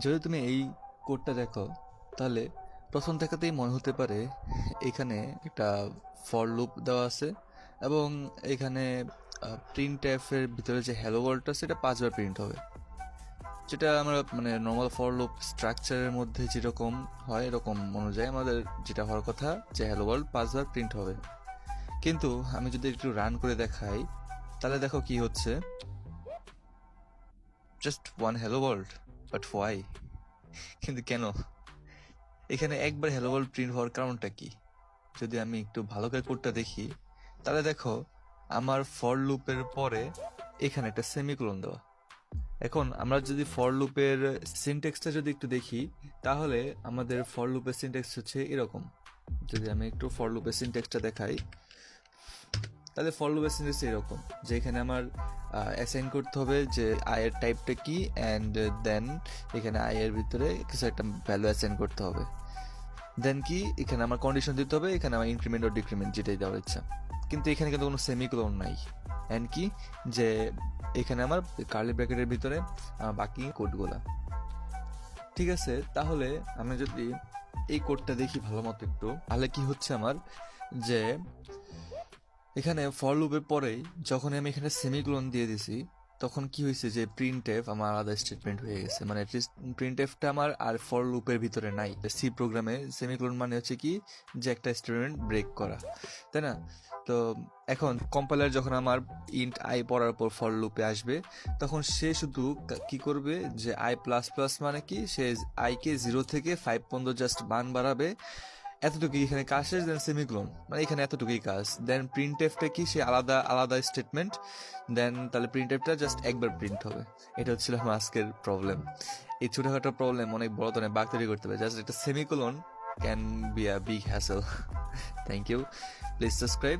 যদি তুমি এই কোডটা দেখো তাহলে প্রথম দেখাতেই মনে হতে পারে এখানে একটা ফর লুপ দেওয়া আছে এবং এখানে প্রিন্ট এর ভিতরে যে হ্যালো ওয়ার্ল্ডটা সেটা 5বার প্রিন্ট হবে, যেটা আমরা মানে নর্মাল ফর লুপ স্ট্রাকচারের মধ্যে যেরকম হয় এরকম অনুযায়ী আমাদের যেটা হওয়ার কথা যে হ্যালো ওয়ার্ল্ড 5বার প্রিন্ট হবে। কিন্তু আমি যদি একটু রান করে দেখাই তাহলে দেখো কি হচ্ছে, just one hello world, but why? কিন্তু কেন এখানে একবার হ্যালো ওয়ার্ল্ড প্রিন্ট হওয়ার কারণটা কি? যদি আমি একটু ভালো করে কোডটা দেখি তাহলে দেখো আমার ফর লুপের পরে এখানে একটা সেমিকোলন দেওয়া। এখন আমরা যদি ফর লুপের সিনট্যাক্সটা যদি একটু দেখি তাহলে আমাদের ফর লুপের সিনট্যাক্স হচ্ছে এরকম। যদি আমি একটু ফর লুপের সিনট্যাক্সটা দেখাই তাহলে ফর লুপের সিনট্যাক্স এরকম যে এখানে আমার অ্যাসাইন করতে হবে যে আই এর টাইপটা কি, অ্যান্ড দেন এখানে আই এর ভিতরে কিছু একটা ভ্যালু অ্যাসাইন করতে হবে, দেন কি এখানে আমার কন্ডিশন দিতে হবে, এখানে আমার ইনক্রিমেন্ট ও ডিক্রিমেন্ট যেটাই দেওয়ার ইচ্ছা। কিন্তু এখানে কিন্তু কোনো সেমিকোলন নাই, এন্ড কি যে এখানে আমার কার্লি ব্র্যাকেটের ভিতরে বাকি কোডগুলা। ঠিক আছে, তাহলে আমি যদি এই কোডটা দেখি ভালো মতো একটু তাহলে কি হচ্ছে আমার যে এখানে ফর লুপের পরেই যখন আমি এখানে সেমিকোলন দিয়ে দিছি তখন কি হয়েছে যে প্রিন্ট এফ আমার আলাদা স্টেটমেন্ট হয়ে গেছে, মানে প্রিন্ট এফটা আমার আর ফর লুপের ভিতরে নাই। সি প্রোগ্রামে সেমিকোলন মানে হচ্ছে কি যে একটা স্টেটমেন্ট ব্রেক করা, তাই না? তো এখন কম্পাইলার যখন আমার ইন্ট আই পড়ার পর ফর লুপে আসবে তখন সে শুধু কি করবে যে আই প্লাস প্লাস মানে কি সে আইকে 0 থেকে 5 পর্যন্ত জাস্ট মান বাড়াবে, এতটুকুই এখানে কাজ শেষ। দেন সেমিকোলন মানে এখানে এতটুকুই কাজ। দেন প্রিন্ট এফটা কি সে আলাদা আলাদা স্টেটমেন্ট, দেন তাহলে প্রিন্ট এফটা জাস্ট একবার প্রিন্ট হবে। এটা হচ্ছিল আমার আজকের প্রবলেম। এই ছোটখাটো প্রবলেম অনেক বড় ধরনের বাগ তৈরি করতে পারে, জাস্ট একটা semicolon can be a big hassle. Thank you, please subscribe.